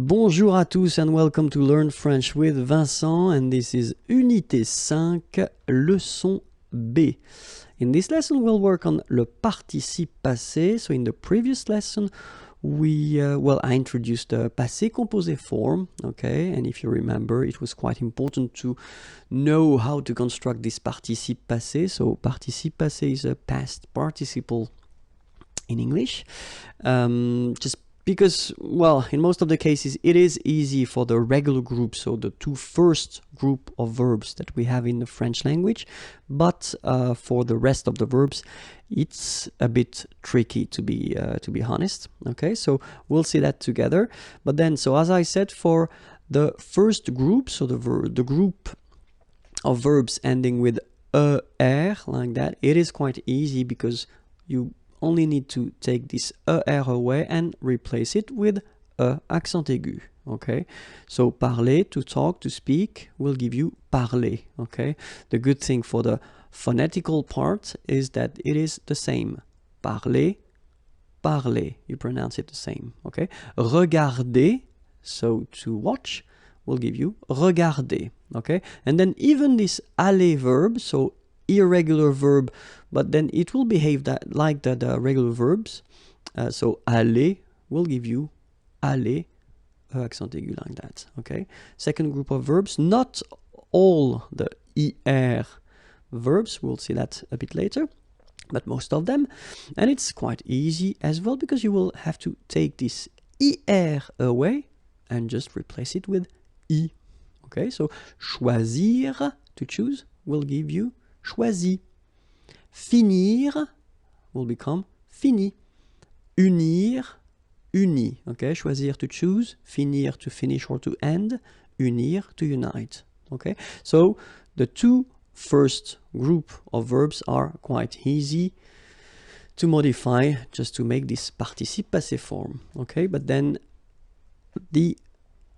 Bonjour à tous and welcome to Learn French with Vincent, and this is Unité 5, leçon B. In this lesson we'll work on le participe passé. So in the previous lesson I introduced the passé composé form, okay, and if you remember it was quite important to know how to construct this participe passé. So participe passé is a past participle in English, just because, well, in most of the cases it is easy for the regular group, so the two first group of verbs that we have in the French language, but for the rest of the verbs it's a bit tricky, to be honest. Okay, so we'll see that together. But then, so as I said, for the first group, so the group of verbs ending with er, like that, it is quite easy because you only need to take this er away and replace it with accent aigu. Okay, so parler, to talk, to speak, will give you parler. Okay, the good thing for the phonetical part is that it is the same. Parler, parler, you pronounce it the same. Okay, regarder, so to watch, will give you regarder. Okay, and then even this aller verb, so irregular verb, but then it will behave like the regular verbs. So aller will give you aller, accent aigu, like that. Okay, second group of verbs, not all the er verbs, we'll see that a bit later, but most of them. And it's quite easy as well because you will have to take this er away and just replace it with I. Okay, so choisir, to choose, will give you choisi. Finir will become fini. Unir, uni. Okay, choisir, to choose, finir, to finish or to end, unir, to unite. Okay, so the two first group of verbs are quite easy to modify just to make this participe passé form. Okay, but then the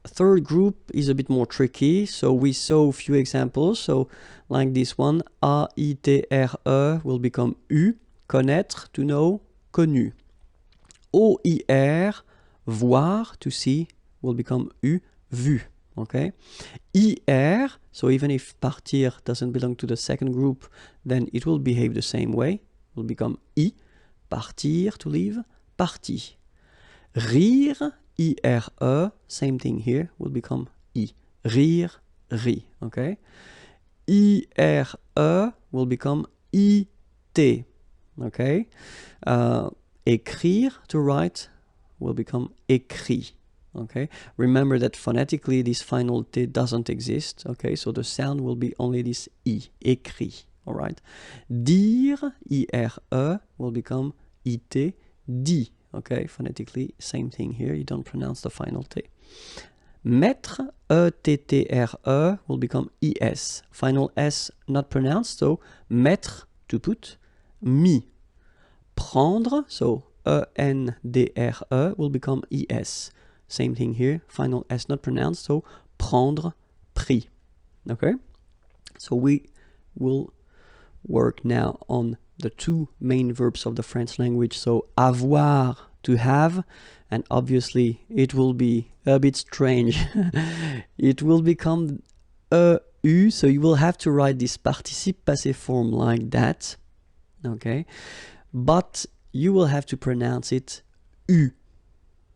third group is a bit more tricky, so we saw a few examples. So like this one, A-I-T-R-E will become U, connaître, to know, connu. O-I-R, voir, to see, will become U, vu. Okay, I-R, so even if partir doesn't belong to the second group, then it will behave the same way, will become I, partir, to leave, parti. Rire, I-R-E, same thing here, will become I. Rire, ri. Okay? I-R-E will become I-T. Okay? Écrire, to write, will become écrit. Okay? Remember that phonetically this final T doesn't exist. Okay? So the sound will be only this I, écrit. Alright? Dire, I-R-E, will become I-T, dit. Okay, phonetically, same thing here. You don't pronounce the final T. Mettre, E-T-T-R-E, will become I-S. Final S not pronounced, so mettre, to put, mis. Prendre, so E-N-D-R-E, will become I-S. Same thing here. Final S not pronounced, so prendre, pris. Okay? So we will work now on the two main verbs of the French language. So avoir, to have, and obviously it will be a bit strange. It will become EU, so you will have to write this participe passé form like that. Okay, but you will have to pronounce it U.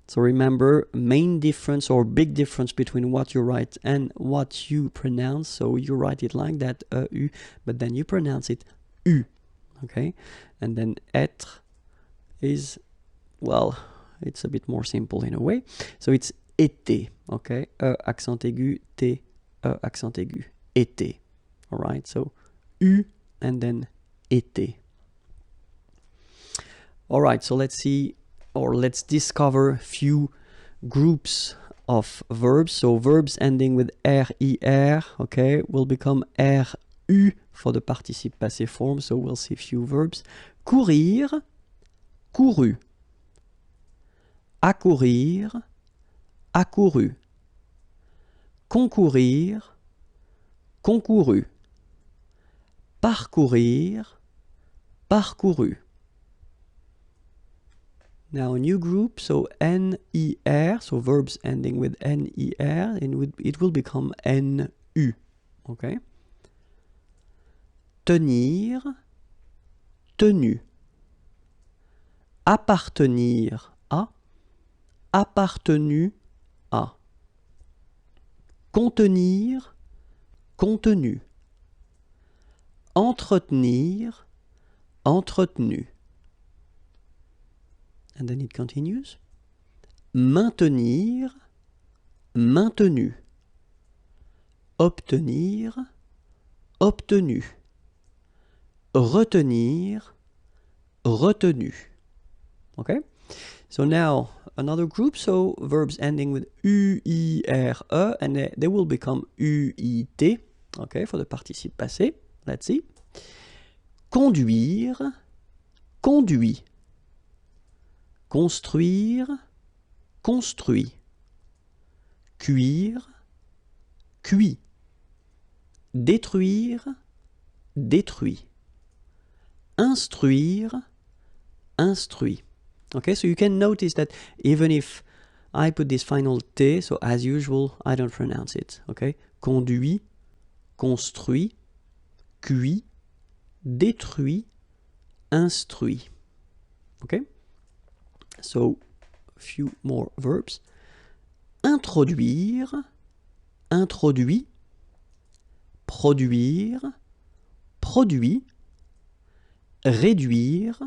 So remember, main difference or big difference between what you write and what you pronounce. So you write it like that, EU, but then you pronounce it U. Okay, and then être is, well, it's a bit more simple in a way. So it's été. Okay, accent aigu, T, accent aigu, été. All right, so U and then été. All right, so let's see, or let's discover a few groups of verbs. So verbs ending with R-I-R, okay, will become R-U for the participe passé form. So we'll see a few verbs. Courir, couru. Accourir, accouru. Concourir, concouru. Parcourir, parcouru. Now a new group, so N-E-R, so verbs ending with N-E-R, and it will become N-U, okay? Tenir, tenu. Appartenir à, appartenu à. Contenir, contenu. Entretenir, entretenu. And then it continues. Maintenir, maintenu. Obtenir, obtenu. Retenir, retenu. Okay? So now another group, so verbs ending with U-I-R-E, and they will become U-I-T, okay, for the participe passé. Let's see. Conduire, conduit. Construire, construit. Cuire, cuit. Détruire, détruit. Instruire, instruit. Okay, so you can notice that even if I put this final T, so as usual, I don't pronounce it. Okay, conduit, construit, cuit, détruit, instruit. Okay, so a few more verbs. Introduire, introduit. Produire, produit. Réduire,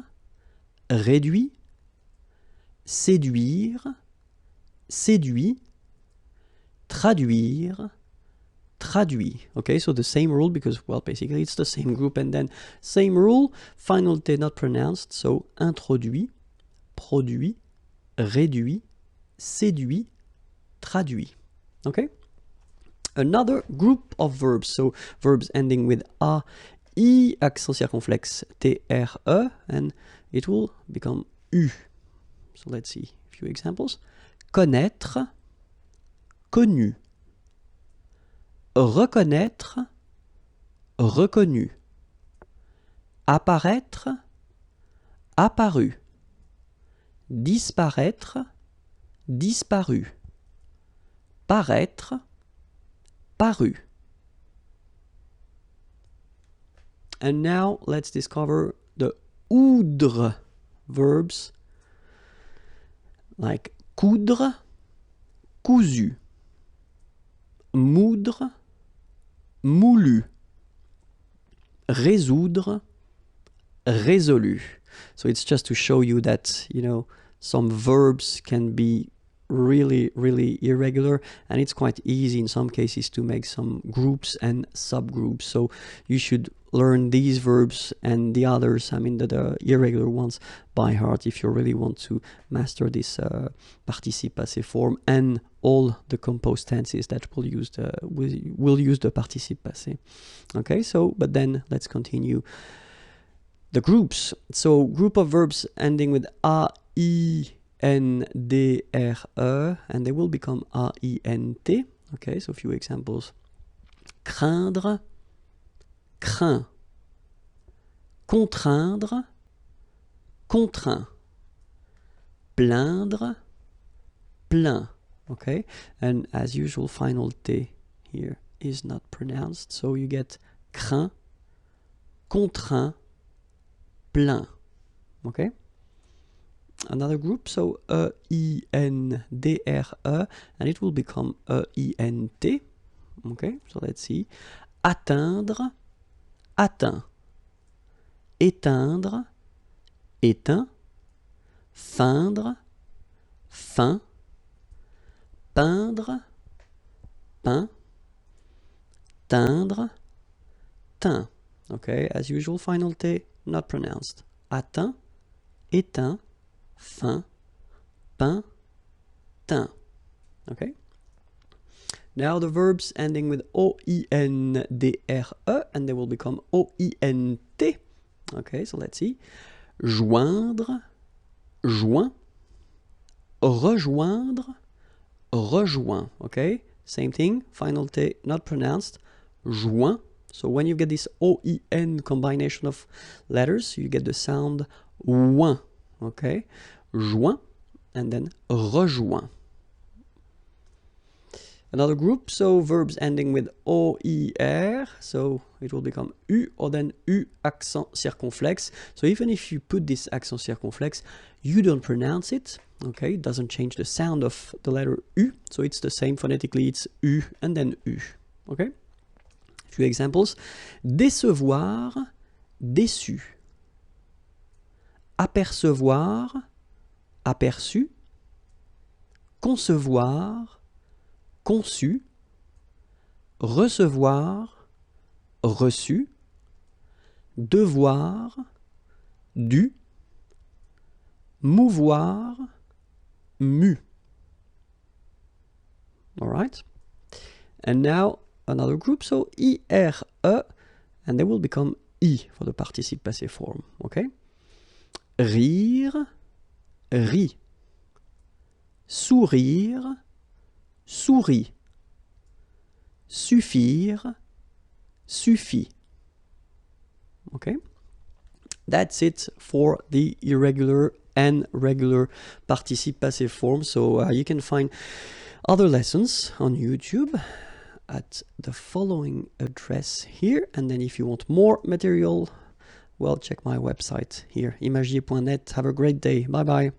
réduit. Séduire, séduit. Traduire, traduit. Okay, so the same rule because, well, basically it's the same group and then same rule. Final T not pronounced, so introduit, produit, réduit, séduit, traduit. Okay? Another group of verbs, so verbs ending with A, I, accent circonflexe, T, R, E, and it will become U. So let's see a few examples. Connaître, connu. Reconnaître, reconnu. Apparaître, apparu. Disparaître, disparu. Paraître, paru. And now let's discover the oudre verbs like coudre, cousu. Moudre, moulu. Résoudre, résolu. So it's just to show you that, you know, some verbs can be really irregular, and it's quite easy in some cases to make some groups and subgroups. So you should learn these verbs and the others, I mean the irregular ones, by heart if you really want to master this participe passé form and all the composed tenses that will use the participe passé. Okay, so but then let's continue the groups. So group of verbs ending with A, I, N, D, R, E, and they will become A, I, N, T. Okay, so a few examples. Craindre, craint. Contraindre, contraint. Plaindre, plaint. Okay, and as usual, final T here is not pronounced, so you get craint, contraint, plaint. Okay. Another group, so E-I-N-D-R-E, and it will become E-I-N-T. Okay, so let's see. Atteindre, atteint. Éteindre, éteint. Feindre, feint. Peindre, peint. Teindre, teint. Okay, as usual, final T not pronounced. Atteint, éteint. Fin, pain, teint. Okay. Now the verbs ending with O-I-N-D-R-E, and they will become O-I-N-T. Okay, so let's see. Joindre, joint. Rejoindre, rejoint. Okay, same thing. Final T not pronounced. Joint. So when you get this O-I-N combination of letters, you get the sound ouin. Okay, joint, and then rejoint. Another group, so verbs ending with OIR, so it will become U or then U accent circonflexe. So even if you put this accent circonflexe, you don't pronounce it, okay? It doesn't change the sound of the letter U, so it's the same phonetically, it's U and then U, okay? A few examples. Décevoir, déçu. Apercevoir, aperçu. Concevoir, conçu. Recevoir, reçu. Devoir, dû. Mouvoir, mu. All right? And now another group, so IRE, and they will become I for the participe passé form, okay? Rire, rit. Sourire, sourit. Suffire, suffit. Okay? That's it for the irregular and regular participe passé form. So you can find other lessons on YouTube at the following address here. And then if you want more material, well, check my website here, imagier.net. Have a great day. Bye bye.